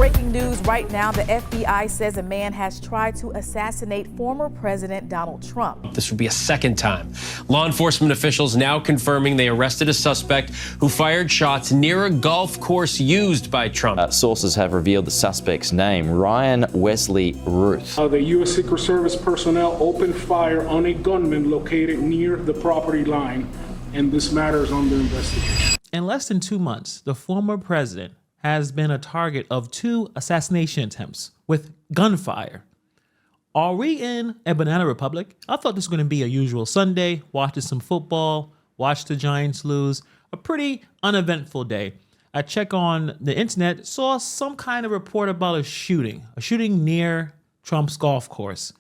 Breaking news right now, the FBI says a man has tried to assassinate former President Donald Trump. This would be a second time. Law enforcement officials now confirming they arrested a suspect who fired shots near a golf course used by Trump. Sources have revealed the suspect's name, Ryan Wesley Ruth. The U.S. Secret Service personnel opened fire on a gunman located near the property line, and this matter is under investigation. In less than 2 months, the former president has been a target of 2 assassination attempts with gunfire. Are we in a banana republic? I thought this was going to be a usual Sunday, watching some football, watch the Giants lose, a pretty uneventful day. I check on the internet, saw some kind of report about a shooting near Trump's golf course.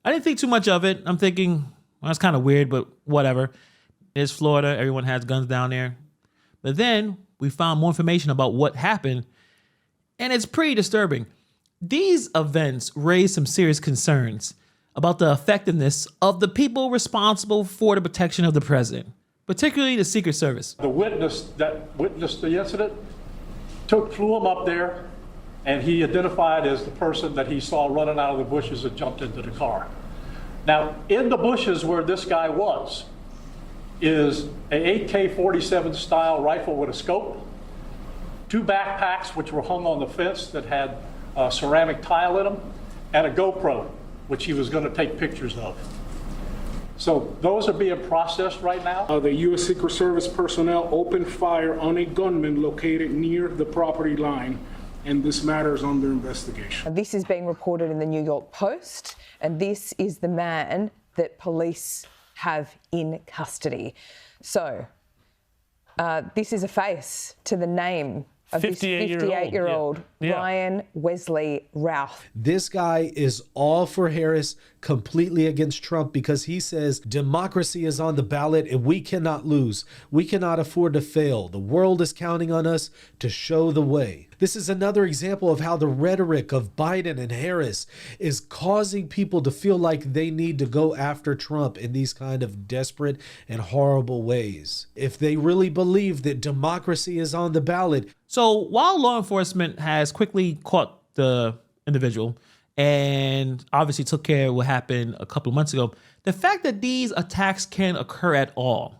I didn't think too much of it. I'm thinking, well, that's kind of weird, but whatever. It's Florida, everyone has guns down there. But then we found more information about what happened, and it's pretty disturbing. These events raise some serious concerns about the effectiveness of the people responsible for the protection of the president, particularly the Secret Service. The witness that witnessed the incident flew him up there, and he identified as the person that he saw running out of the bushes and jumped into the car. Now, in the bushes where this guy was, is a AK-47 style rifle with a scope, 2 backpacks which were hung on the fence that had ceramic tile in them, and a GoPro, which he was going to take pictures of. So those are being processed right now. The U.S. Secret Service personnel opened fire on a gunman located near the property line, and this matter is under investigation. This is being reported in the New York Post, and this is the man that police have in custody. So this is a face to the name of this 58-year-old Ryan Wesley Ruth. This guy is all for Harris, completely against Trump, because he says democracy is on the ballot and we cannot lose. We cannot afford to fail. The world is counting on us to show the way. This is another example of how the rhetoric of Biden and Harris is causing people to feel like they need to go after Trump in these kind of desperate and horrible ways. If they really believe that democracy is on the ballot. So while law enforcement has quickly caught the individual and obviously took care of what happened a couple of months ago, the fact that these attacks can occur at all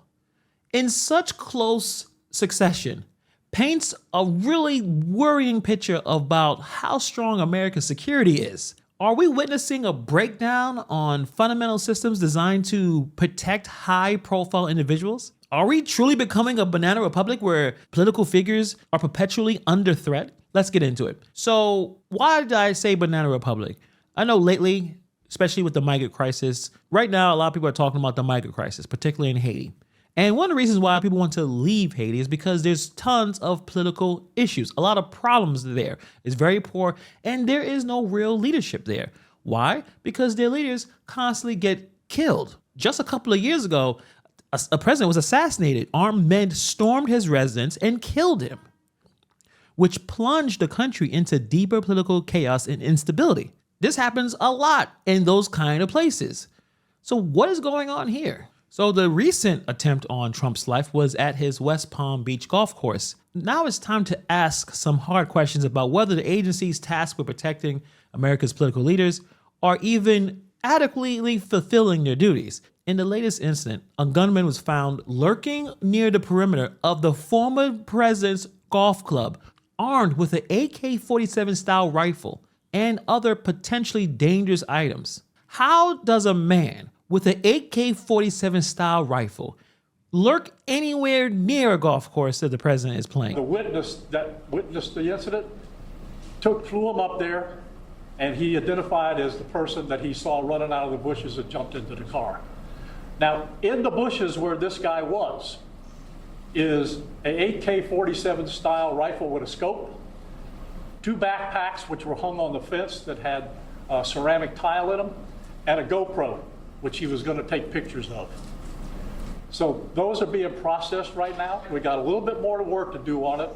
in such close succession paints a really worrying picture about how strong America's security is. Are we witnessing a breakdown on fundamental systems designed to protect high-profile individuals? Are we truly becoming a banana republic where political figures are perpetually under threat? Let's get into it. So why did I say banana republic? I know lately, especially with the migrant crisis, right now a lot of people are talking about the migrant crisis, particularly in Haiti. And one of the reasons why people want to leave Haiti is because there's tons of political issues, a lot of problems there. It's very poor, and there is no real leadership there. Why? Because their leaders constantly get killed. Just a couple of years ago, a president was assassinated. Armed men stormed his residence and killed him, which plunged the country into deeper political chaos and instability. This happens a lot in those kind of places. So what is going on here? So the recent attempt on Trump's life was at his West Palm Beach golf course. Now it's time to ask some hard questions about whether the agencies tasked with protecting America's political leaders are even adequately fulfilling their duties. In the latest incident, a gunman was found lurking near the perimeter of the former president's golf club, armed with an AK-47 style rifle and other potentially dangerous items. How does a man with an AK-47 style rifle lurk anywhere near a golf course that the president is playing? The witness that witnessed the incident flew him up there, and he identified as the person that he saw running out of the bushes and jumped into the car. Now, in the bushes where this guy was is an AK-47 style rifle with a scope, 2 backpacks which were hung on the fence that had ceramic tile in them, and a GoPro, which he was going to take pictures of. So those are being processed right now. We got a little bit more work to do on it,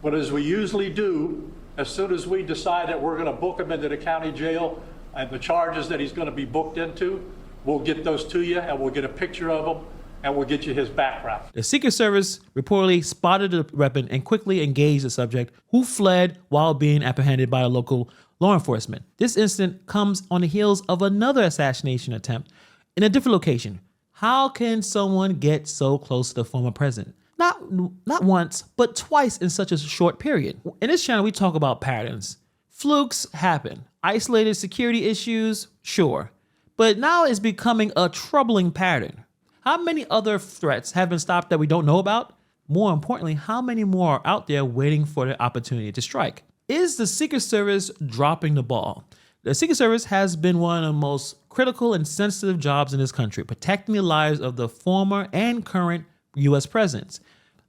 but as we usually do, as soon as we decide that we're going to book him into the county jail and the charges that he's going to be booked into, we'll get those to you and we'll get a picture of him and we'll get you his background. The Secret Service reportedly spotted the weapon and quickly engaged the subject, who fled while being apprehended by a local law enforcement. This incident comes on the heels of another assassination attempt in a different location. How can someone get so close to the former president? Not once, but twice in such a short period. In this channel, we talk about patterns. Flukes happen. Isolated security issues, sure. But now it's becoming a troubling pattern. How many other threats have been stopped that we don't know about? More importantly, how many more are out there waiting for the opportunity to strike? Is the Secret Service dropping the ball? The Secret Service has been one of the most critical and sensitive jobs in this country, protecting the lives of the former and current U.S. presidents.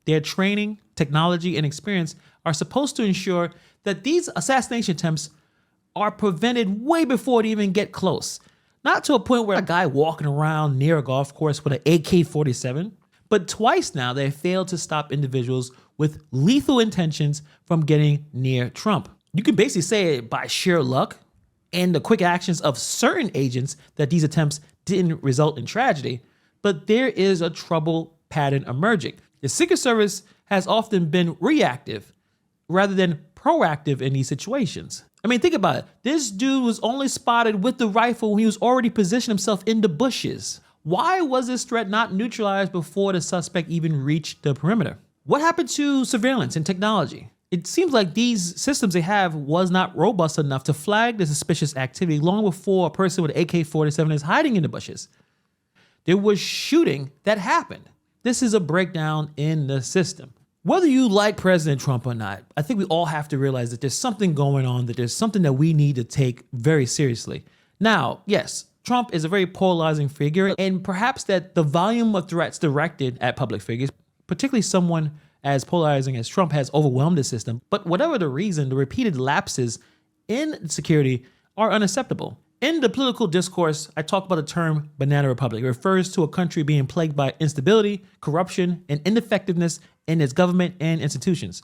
Their training, technology, and experience are supposed to ensure that these assassination attempts are prevented way before they even get close. Not to a point where a guy walking around near a golf course with an AK-47, but twice now they failed to stop individuals with lethal intentions from getting near Trump. You can basically say it by sheer luck and the quick actions of certain agents that these attempts didn't result in tragedy, but there is a trouble pattern emerging. The Secret Service has often been reactive rather than proactive in these situations. I mean, think about it. This dude was only spotted with the rifle when he was already positioned himself in the bushes. Why was this threat not neutralized before the suspect even reached the perimeter? What happened to surveillance and technology? It seems like these systems they have was not robust enough to flag the suspicious activity long before a person with an AK-47 is hiding in the bushes. There was shooting that happened. This is a breakdown in the system. Whether you like President Trump or not, I think we all have to realize that there's something going on, that there's something that we need to take very seriously. Now, yes, Trump is a very polarizing figure, and perhaps that the volume of threats directed at public figures, particularly someone as polarizing as Trump, has overwhelmed the system. But whatever the reason, the repeated lapses in security are unacceptable. In the political discourse, I talk about the term banana republic. It refers to a country being plagued by instability, corruption, and ineffectiveness in its government and institutions.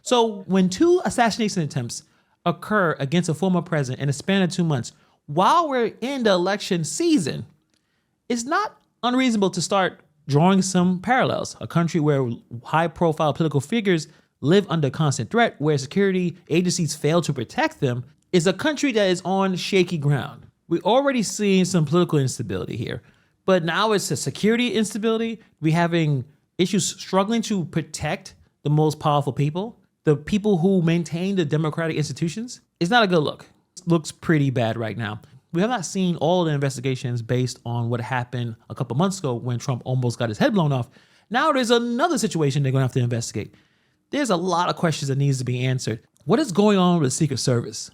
So when two assassination attempts occur against a former president in a span of 2 months, while we're in the election season, it's not unreasonable to start drawing some parallels. A country where high-profile political figures live under constant threat, where security agencies fail to protect them, is a country that is on shaky ground. We're already seeing some political instability here, but now it's a security instability. We're having issues struggling to protect the most powerful people, the people who maintain the democratic institutions. It's not a good look. It looks pretty bad right now. We have not seen all of the investigations based on what happened a couple months ago when Trump almost got his head blown off. Now there's another situation they're gonna have to investigate. There's a lot of questions that needs to be answered. What is going on with the Secret Service?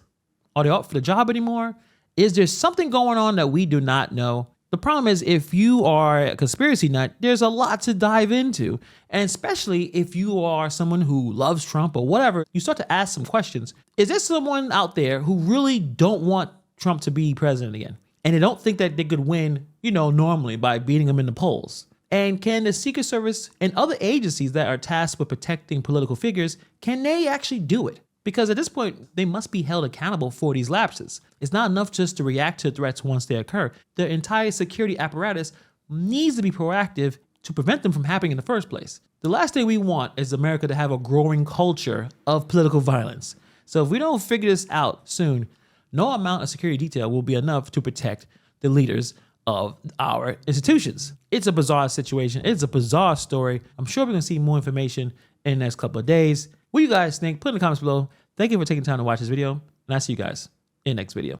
Are they up for the job anymore? Is there something going on that we do not know? The problem is, if you are a conspiracy nut, there's a lot to dive into. And especially if you are someone who loves Trump or whatever, you start to ask some questions. Is there someone out there who really don't want Trump to be president again? And they don't think that they could win, normally by beating him in the polls? And can the Secret Service and other agencies that are tasked with protecting political figures, can they actually do it? Because at this point, they must be held accountable for these lapses. It's not enough just to react to threats once they occur. The entire security apparatus needs to be proactive to prevent them from happening in the first place. The last thing we want is America to have a growing culture of political violence. So if we don't figure this out soon, no amount of security detail will be enough to protect the leaders of our institutions. It's a bizarre situation. It's a bizarre story. I'm sure we're gonna see more information in the next couple of days. What do you guys think? Put in the comments below. Thank you for taking time to watch this video, and I'll see you guys in the next video.